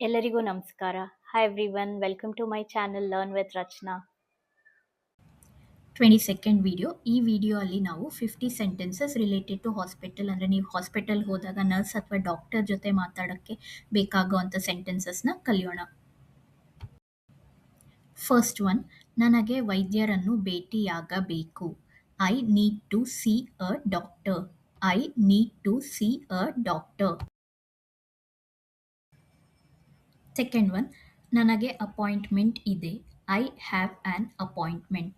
ಎಲ್ಲರಿಗೂ ನಮಸ್ಕಾರ. Hi everyone, welcome to my channel learn with Rachana. 22nd video. ಈ video ಅಲ್ಲಿ ನಾವು 50 ಸೆಂಟೆನ್ಸಸ್ ರಿಲೇಟೆಡ್ ಟು ಹಾಸ್ಪಿಟಲ್, ಅಂದರೆ ನೀವು ಹಾಸ್ಪಿಟಲ್ ಹೋದಾಗ ನರ್ಸ್ ಅಥವಾ ಡಾಕ್ಟರ್ ಜೊತೆ ಮಾತಾಡೋಕ್ಕೆ ಬೇಕಾಗುವಂಥ ಸೆಂಟೆನ್ಸಸ್ನ ಕಲಿಯೋಣ. ಫಸ್ಟ್ ಒನ್, ನನಗೆ ವೈದ್ಯರನ್ನು ಭೇಟಿಯಾಗಬೇಕು. I need to see a doctor. I need to see a doctor. Second one, ನನಗೆ ಅಪಾಯಿಂಟ್ಮೆಂಟ್ ಇದೆ. I have an appointment.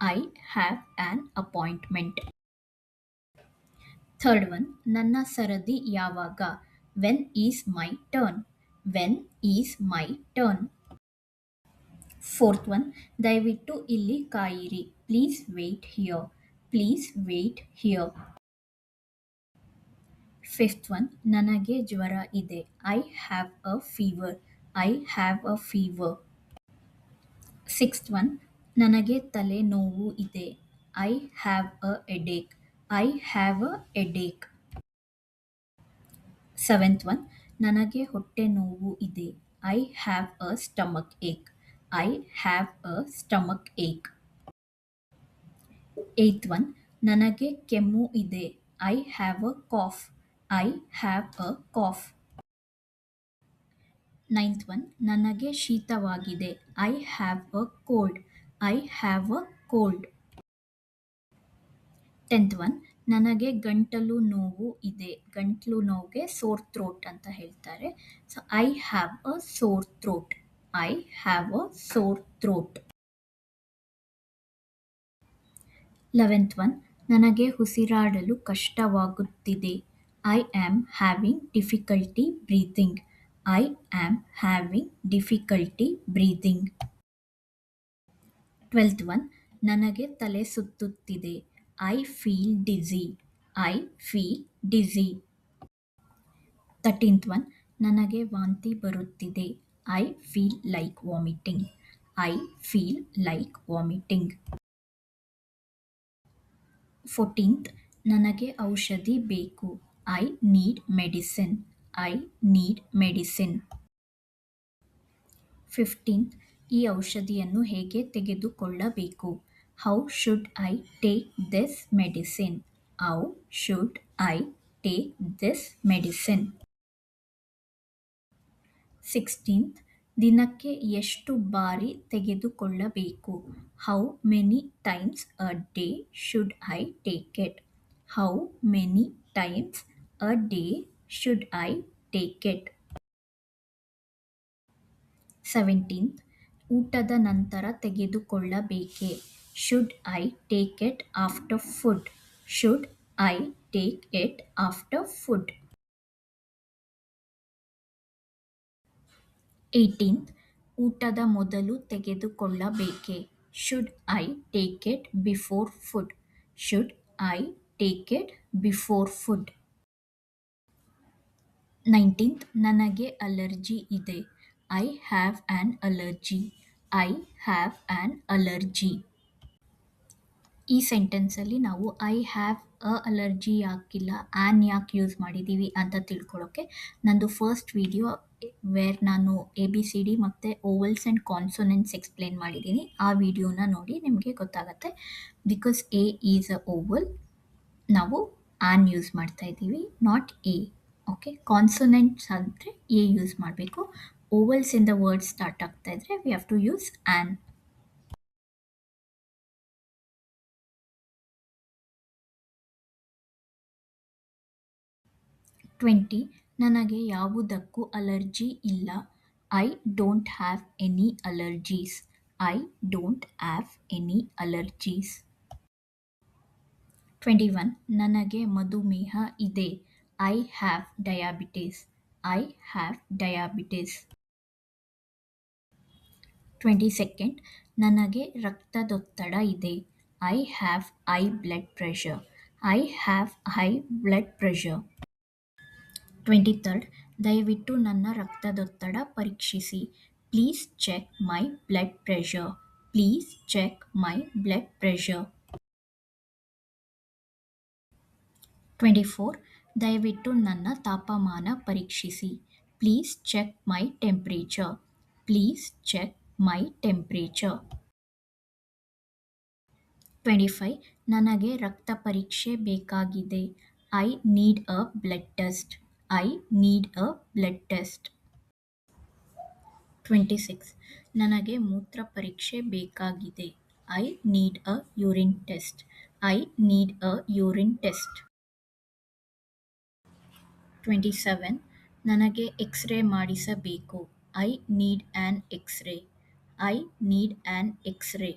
I have an appointment. Third one, ನನ್ನ ಸರದಿ ಯಾವಾಗ. When is my turn. When is my turn. Fourth one, ದಯವಿಟ್ಟು ಇಲ್ಲಿ ಕಾಯಿರಿ. Please wait here. Please wait here. Fifth one, ನನಗೆ ಜ್ವರ ಇದೆ. I have a fever. I have a fever. Sixth one, ನನಗೆ ತಲೆ ನೋವು ಇದೆ. I have a headache. I have a headache. Seventh one, ನನಗೆ ಹೊಟ್ಟೆ ನೋವು ಇದೆ. I have a stomach ache. I have a stomach ache. Eighth one, ನನಗೆ ಕೆಮ್ಮು ಇದೆ. I have a cough. I have a cough. Ninth one, ನನಗೆ ಶೀತವಾಗಿದೆ. I have a cold. I have a cold. Tenth one, ನನಗೆ ಗಂಟಲು ನೋವು ಇದೆ. ಗಂಟಲು ನೋವಿಗೆ ಸೋರ್ ಥ್ರೋಟ್ ಅಂತ ಹೇಳ್ತಾರೆ. So I have a sore throat. I have a sore throat. 11th one, ನನಗೆ ಉಸಿರಾಡಲು ಕಷ್ಟವಾಗುತ್ತಿದೆ. I am having difficulty breathing. I am having difficulty breathing. 12th one, ನನಗೆ ತಲೆ ಸುತ್ತುತ್ತಿದೆ. I feel dizzy. I feel dizzy. 13th one, ನನಗೆ ವಾಂತಿ ಬರುತ್ತಿದೆ. I feel like vomiting. I feel like vomiting. 14th, ನನಗೆ ಔಷಧಿ ಬೇಕು. I need medicine. I need medicine. 15th, ಈ ಔಷಧಿಯನ್ನು ಹೇಗೆ ತೆಗೆದುಕೊಳ್ಳಬೇಕು. How should I take this medicine. How should I take this medicine. 16th, ದಿನಕ್ಕೆ ಎಷ್ಟು ಬಾರಿ ತೆಗೆದುಕೊಳ್ಳಬೇಕು. How many times a day should I take it. How many times a day should I take it. 17th, ಊಟದ ನಂತರ ತೆಗೆದುಕೊಳ್ಳಬೇಕೆ. Should I take it after food. Should I take it after food. 18th, ಊಟದ ಮೊದಲು ತೆಗೆದುಕೊಳ್ಳಬೇಕೆ. Should I take it before food. Should I take it before food. 19th, ನನಗೆ allergy ಇದೆ. I have on allergy. I have on allergy. ಈ ಸೆಂಟೆನ್ಸಲ್ಲಿ ನಾವು I have a allergy ಯಾಕಿಲ್ಲ, an ಯಾಕೆ use ಮಾಡಿದ್ದೀವಿ ಅಂತ ತಿಳ್ಕೊಳ್ಳೋಕ್ಕೆ ನಂದು ಫಸ್ಟ್ ವಿಡಿಯೋ ವೇರ್ ನಾನು ABCD ಮತ್ತು ಓವಲ್ಸ್ ಆ್ಯಂಡ್ ಕಾನ್ಸೋನೆಂಟ್ಸ್ ಎಕ್ಸ್ಪ್ಲೇನ್ ಮಾಡಿದ್ದೀನಿ. ಆ ವಿಡಿಯೋನ ನೋಡಿ ನಿಮಗೆ ಗೊತ್ತಾಗುತ್ತೆ. Because A is a vowel, ನಾವು ಆ್ಯನ್ ಯೂಸ್ ಮಾಡ್ತಾ ಇದ್ದೀವಿ, ನಾಟ್ ಎ. ಓಕೆ, ಕಾನ್ಸೋನೆಂಟ್ಸ್ ಅಂದರೆ ಎ ಯೂಸ್ ಮಾಡಬೇಕು. ಓವಲ್ಸಿಂದ ವರ್ಡ್ ಸ್ಟಾರ್ಟ್ ಆಗ್ತಾ ಇದ್ರೆ we have to use an. 20, ನನಗೆ ಯಾವುದಕ್ಕೂ ಅಲರ್ಜಿ ಇಲ್ಲ. I don't have any allergies. I don't have any allergies. 21, ನನಗೆ ಮಧುಮೇಹ ಇದೆ. I have diabetes. I have diabetes. 22nd, ನನಗೆ ರಕ್ತದೊತ್ತಡ ಇದೆ. I have high blood pressure. I have high blood pressure. 23rd, ದಯವಿಟ್ಟು ನನ್ನ ರಕ್ತದೊತ್ತಡ ಪರೀಕ್ಷಿಸಿ. Please check my blood pressure. Please check my blood pressure. 24, ದಯವಿಟ್ಟು ನನ್ನ ತಾಪಮಾನ ಪರೀಕ್ಷಿಸಿ. Please check my temperature. Please check my temperature. 25. ನನಗೆ ರಕ್ತ ಪರೀಕ್ಷೆ ಬೇಕಾಗಿದೆ. I need a blood test. I need a blood test. 26. ನನಗೆ ಮೂತ್ರ ಪರೀಕ್ಷೆ ಬೇಕಾಗಿದೆ. I need a urine test. I need a urine test. 27. ನನಗೆ ಎಕ್ಸ್ರೇ ಮಾಡಿಸಬೇಕು. I need an X-ray. I need an x ray.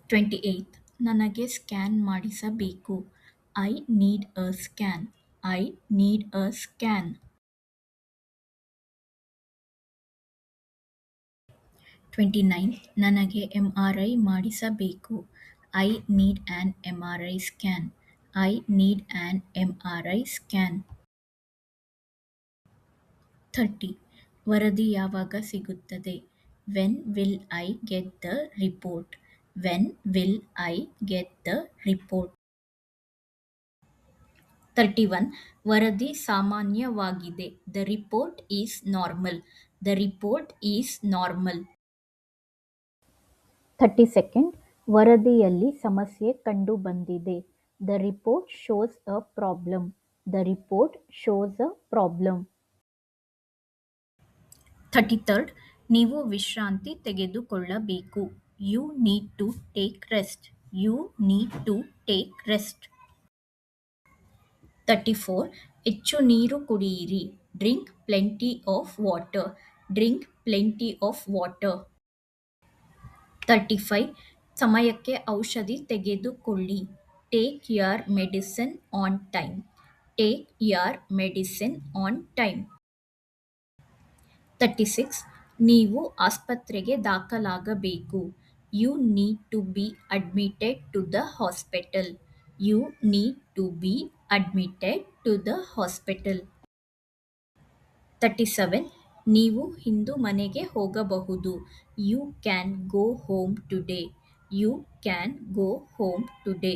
28. ನನಗೆ ಸ್ಕ್ಯಾನ್ ಮಾಡಿಸಬೇಕು. I need a scan. I need a scan. 29. ನನಗೆ MRI ಮಾಡಿಸಬೇಕು. I need on MRI scan. I need on MRI scan. 30. ವರದಿ ಯಾವಾಗ ಸಿಗುತ್ತದೆ? When will I get the report? When will I get the report? 31. ವರದಿ ಸಾಮಾನ್ಯವಾಗಿದೆ. The report is normal. The report is normal. 32. ವರದಿಯಲ್ಲಿ ಸಮಸ್ಯೆ ಕಂಡುಬಂದಿದೆ. The report shows a problem. The report shows a problem. 33. ನೀವು ವಿಶ್ರಾಂತಿ ತೆಗೆದುಕೊಳ್ಳಬೇಕು. You need to take rest. You need to take rest. 34. ಹೆಚ್ಚು ನೀರು ಕುಡಿಯಿರಿ. Drink plenty of water. Drink plenty of water. 35. ಸಮಯಕ್ಕೆ ಔಷಧಿ ತೆಗೆದುಕೊಳ್ಳಿ. Take your medicine on time. Take your medicine on time. 36. ನೀವು ಆಸ್ಪತ್ರೆಗೆ ದಾಖಲಾಗಬೇಕು. You need to be admitted to the hospital. You need to be admitted to the hospital. 37. ನೀವು ಇಂದು ಮನೆಗೆ ಹೋಗಬಹುದು. You can go home today. You can go home today.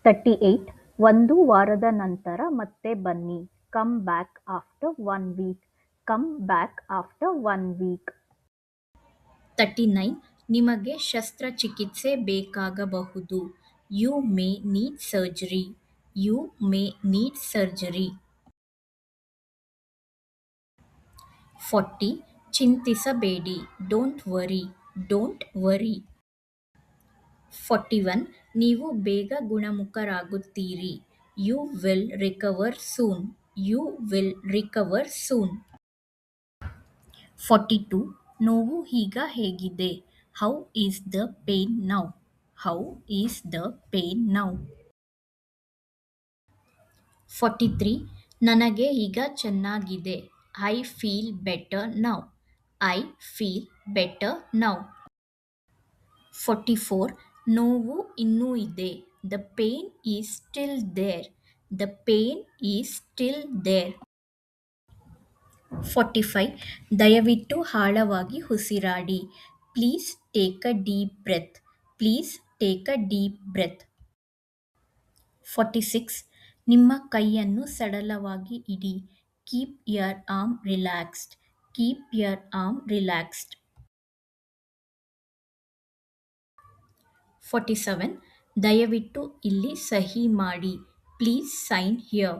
38. ಒಂದು ವಾರದ ನಂತರ ಮತ್ತೆ ಬನ್ನಿ. Come back after 1 week. Come back after 1 week. 39. ನಿಮಗೆ ಶಸ್ತ್ರಚಿಕಿತ್ಸೆ ಬೇಕಾಗಬಹುದು. You may need surgery. You may need surgery. 40. ಚಿಂತಿಸಬೇಡಿ. Don't worry. Don't worry. 41. ನೀವು ಬೇಗ ಗುಣಮುಖರಾಗುತ್ತೀರಿ. You will recover soon. You will recover soon. 42. ನೋವು ಈಗ ಹೇಗಿದೆ? How is the pain now? How is the pain now? 43. ನನಗೆ ಈಗ ಚೆನ್ನಾಗಿದೆ. I feel better now. I feel better now. 44. ನೋವು ಇನ್ನೂ ಇದೆ. The pain is still there. The pain is still there. 45. ದಯವಿಟ್ಟು ಆಳವಾಗಿ ಉಸಿರಾಡಿ. Please take a deep breath. Please take a deep breath. 46. ನಿಮ್ಮ ಕೈಯನ್ನು ಸಡಿಲವಾಗಿ ಇಡಿ. Keep your arm relaxed. Keep your arm relaxed. 47. ದಯವಿಟ್ಟು ಇಲ್ಲಿ ಸಹಿ ಮಾಡಿ. Please sign here.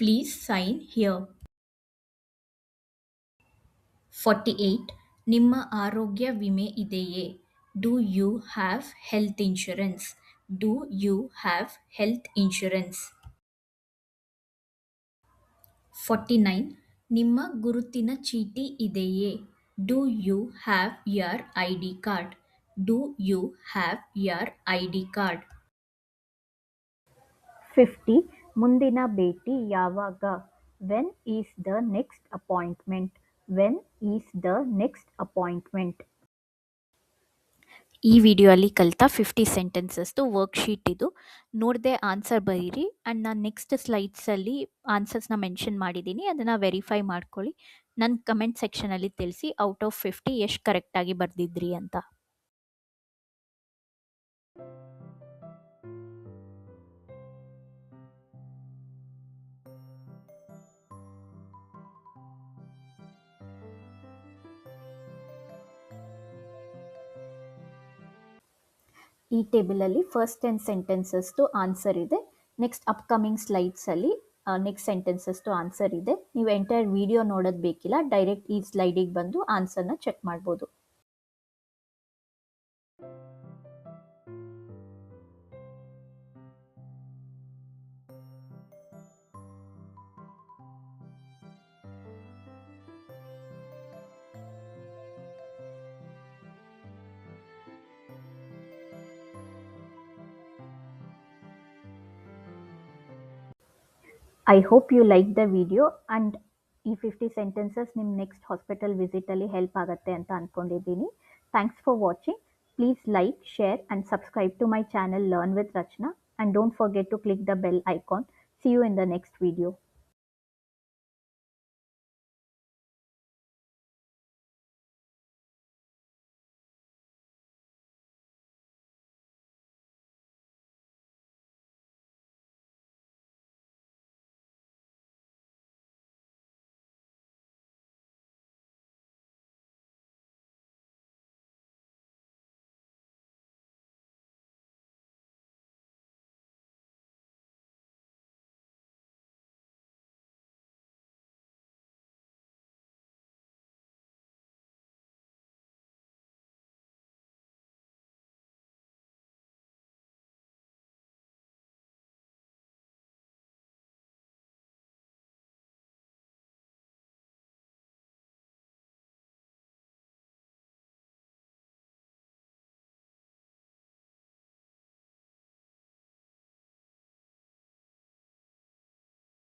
Please sign here. 48. ನಿಮ್ಮ ಆರೋಗ್ಯ ವಿಮೆ ಇದೆಯೇ? Do you have health insurance? Do you have health insurance? 49. ನಿಮ್ಮ ಗುರುತಿನ ಚೀಟಿ ಇದೆಯೇ? Do you have your ID card? Do you have your ID card? 50. ಮುಂದಿನ ಭೇಟಿ ಯಾವಾಗ? When is the next appointment? When is the next appointment? ಈ video ಅಲ್ಲಿ ಕಲಿತ 50 ಸೆಂಟೆನ್ಸಸ್ದು ವರ್ಕ್ಶೀಟ್ ಇದು. ನೋಡದೆ ಆನ್ಸರ್ ಬರೀರಿ. ಆ್ಯಂಡ್ ನಾನು ನೆಕ್ಸ್ಟ್ ಸ್ಲೈಡ್ಸಲ್ಲಿ ಆನ್ಸರ್ಸ್ನ ಮೆನ್ಷನ್ ಮಾಡಿದ್ದೀನಿ, ಅದನ್ನು ವೆರಿಫೈ ಮಾಡ್ಕೊಳ್ಳಿ. ನನ್ನ ಕಮೆಂಟ್ ಸೆಕ್ಷನಲ್ಲಿ ತಿಳಿಸಿ ಔಟ್ ಆಫ್ 50 ಎಷ್ಟು ಕರೆಕ್ಟಾಗಿ ಬರೆದಿದ್ರಿ ಅಂತ. ಈ ಟೇಬಲಲ್ಲಿ ಫಸ್ಟ್ 10 ಸೆಂಟೆನ್ಸಸ್ದು ಆನ್ಸರ್ ಇದೆ. ನೆಕ್ಸ್ಟ್ ಅಪ್ಕಮಿಂಗ್ ಸ್ಲೈಡ್ಸಲ್ಲಿ ನೆಕ್ಸ್ಟ್ ಸೆಂಟೆನ್ಸಸ್ದು ಆನ್ಸರ್ ಇದೆ. ನೀವು ಎಂಟೈರ್ ವಿಡಿಯೋ ನೋಡೋದು ಬೇಕಿಲ್ಲ, ಡೈರೆಕ್ಟ್ ಈ ಸ್ಲೈಡಿಗೆ ಬಂದು ಆನ್ಸರ್ನ ಚೆಕ್ ಮಾಡ್ಬೋದು. I hope you like the video and ಈ 50 ಸೆಂಟೆನ್ಸಸ್ ನಿಮ್ಮ ನೆಕ್ಸ್ಟ್ ಹಾಸ್ಪಿಟಲ್ ವಿಸಿಟಲ್ಲಿ ಹೆಲ್ಪ್ ಆಗುತ್ತೆ ಅಂತ ಅಂದ್ಕೊಂಡಿದ್ದೀನಿ. Thanks for watching. Please like, share and subscribe to my channel learn with Rachana, and don't forget to click the bell icon. See you in the next video.